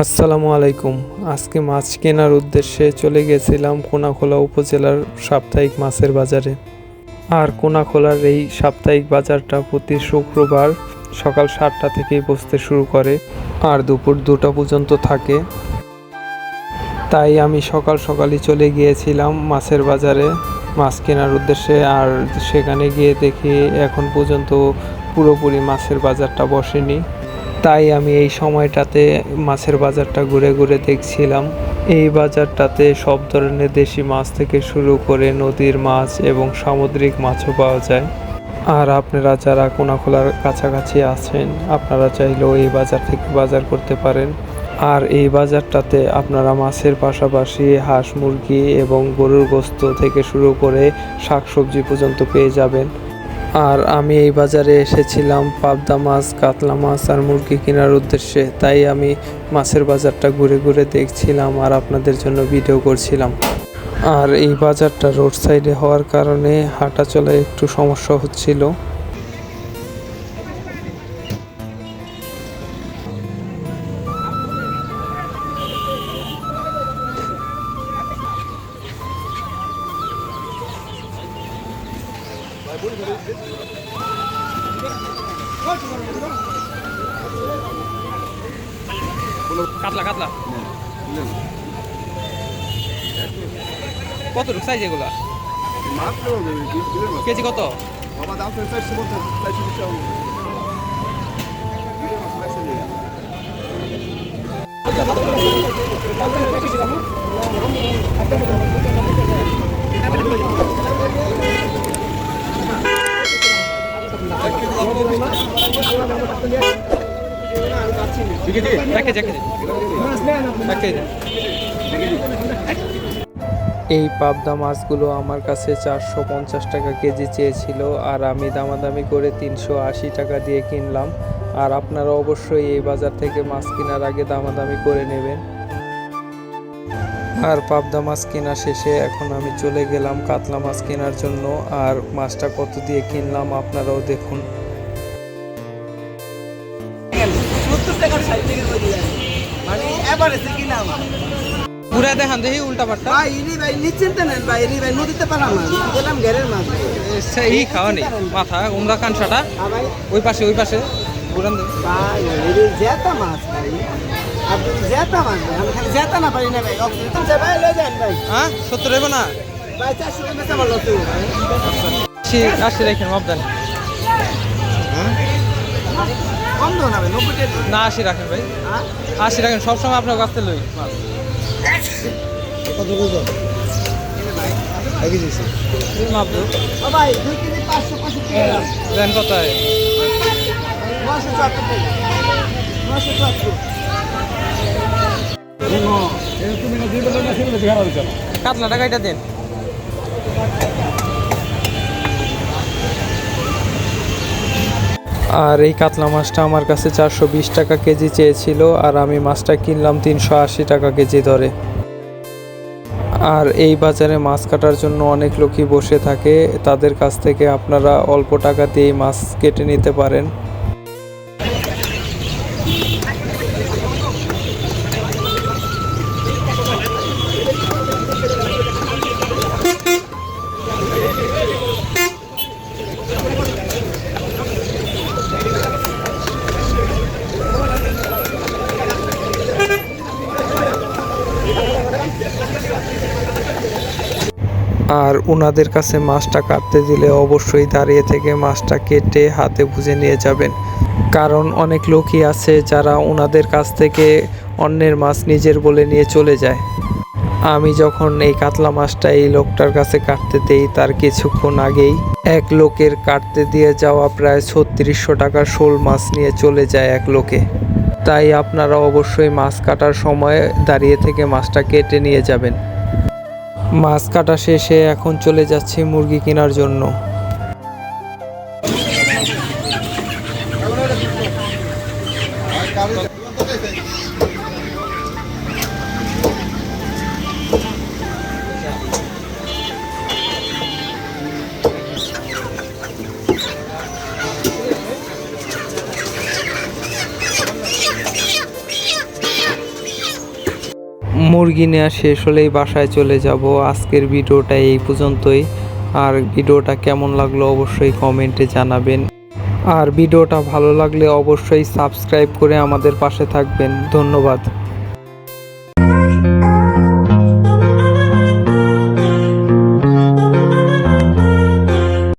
আসসালামু আলাইকুম। আজকে মাছ কেনার উদ্দেশ্যে চলে গেছিলাম কোনাখোলা উপজেলার সাপ্তাহিক মাছের বাজারে। আর কোনাখোলার এই সাপ্তাহিক বাজারটা প্রতি শুক্রবার সকাল 7টা থেকেই বসতে শুরু করে আর দুপুর 2টা পর্যন্ত থাকে। তাই আমি সকাল সকালই চলে গিয়েছিলাম মাছের বাজারে মাছ কেনার উদ্দেশ্যে। আর সেখানে গিয়ে দেখি এখন পর্যন্ত পুরোপুরি মাছের বাজারটা বসেনি। তাই আমি এই সময়টাতে মাছের বাজারটা ঘুরে ঘুরে দেখছিলাম। এই বাজারটাতে সব ধরনের দেশি মাছ থেকে শুরু করে নদীর মাছ এবং সামুদ্রিক মাছও পাওয়া যায়। আর আপনারা যারা কোনাখোলার কাছাকাছি আছেন আপনারা চাইলেও এই বাজার থেকে বাজার করতে পারেন। আর এই বাজারটাতে আপনারা মাছের পাশাপাশি হাঁস মুরগি এবং গরুর গোশত থেকে শুরু করে শাকসবজি পর্যন্ত পেয়ে যাবেন। আর আমি এই বাজারে এসেছিলাম পাবদা মাছ, কাতলা মাছ আর মুরগি কেনার উদ্দেশ্যে। তাই আমি মাছের বাজারটা ঘুরে ঘুরে দেখছিলাম আর আপনাদের জন্য ভিডিও করছিলাম। আর এই বাজারটা রোড সাইডে হওয়ার কারণে হাঁটা চলায় একটু সমস্যা হচ্ছিল। কাতলা কাতলা কত সাইজ এগুলা? কেজি কত? এই পাবদা মাছগুলো আমার কাছে 450 টাকা কেজি চেয়েছিল আর আমি দামাদামি করে 380 টাকা দিয়ে কিনলাম। আর আপনারা অবশ্যই এই বাজার থেকে মাছ কেনার আগে দামাদামি করে নেবেন। আর পাবদা মাছ কেনা শেষে এখন আমি চলে গেলাম কাতলা মাছ কেনার জন্য। আর মাছটা কত দিয়ে কিনলাম আপনারাও দেখুন। পুরা দেখান দেখি উল্টা পাল্টা ভাই ইনি ভাই নিশ্চিন্তে নেন ভাই ইনি ভাই নদীতে পালাম না গেলাম ঘেরের মাছ সেই খাওয়া নেই মাথা উমরা কানসাটা ভাই ওই পাশে বুড়ান দেন ভাই ইনি জেতা মাছ ভাই আপনি জেতা মাছ ভাই আমি খালি জেতা না পারি না ভাই অক্সিজেন যা ভাই লয়ে যান ভাই হ্যাঁ 70 হইব না ভাই 400 টাকা বেচা ভালো তো ভাই আসি রাখেন মাপ দেন কম দাও না ভাই 90 টাকা না 80 রাখেন ভাই হ্যাঁ 80 রাখেন সবসময় আপনার কাছ থেকে লই মাছ কত বুঝো আগে দিছি মাপ দেন ও ভাই 2 কেজি 500 টাকা দেন কত হয় 970 টাকা 970 কাতলাটা কাইটা দেন আর এই কাতলা মাছটা আমার কাছে 420 টাকা কেজি চেয়েছিল আর আমি মাছটা কিনলাম 380 টাকা কেজি ধরে। আর এই বাজারে মাছ কাটার জন্য অনেক লোকই বসে থাকে, তাদের কাছ থেকে আপনারা অল্প টাকা দিয়ে মাছ কেটে নিতে পারেন। আর ওনাদের কাছে মাছটা কাটতে দিলে অবশ্যই দাঁড়িয়ে থেকে মাছটা কেটে হাতে বুঝে নিয়ে যাবেন, কারণ অনেক লোকই আছে যারা ওনাদের কাছ থেকে অন্যের মাছ নিজের বলে নিয়ে চলে যায়। আমি যখন এই কাতলা মাছটা এই লোকটার কাছে কাটতে দেই তার কিছুক্ষণ আগেই এক লোকের কাটতে দিয়ে যাওয়া প্রায় 3600 টাকার শোল মাছ নিয়ে চলে যায় এক লোকে। তাই আপনারা অবশ্যই মাছ কাটার সময় দাঁড়িয়ে থেকে মাছটা কেটে নিয়ে যাবেন। মাছ কাটা শেষে এখন চলে যাচ্ছি মুরগি কেনার জন্য। মুরগি নেওয়া শেষ হলেই বাসায় চলে যাব। আজকের ভিডিওটা এই পর্যন্তই। আর ভিডিওটা কেমন লাগলো অবশ্যই কমেন্টে জানাবেন। আর ভিডিওটা ভালো লাগলে অবশ্যই সাবস্ক্রাইব করে আমাদের পাশে থাকবেন। ধন্যবাদ।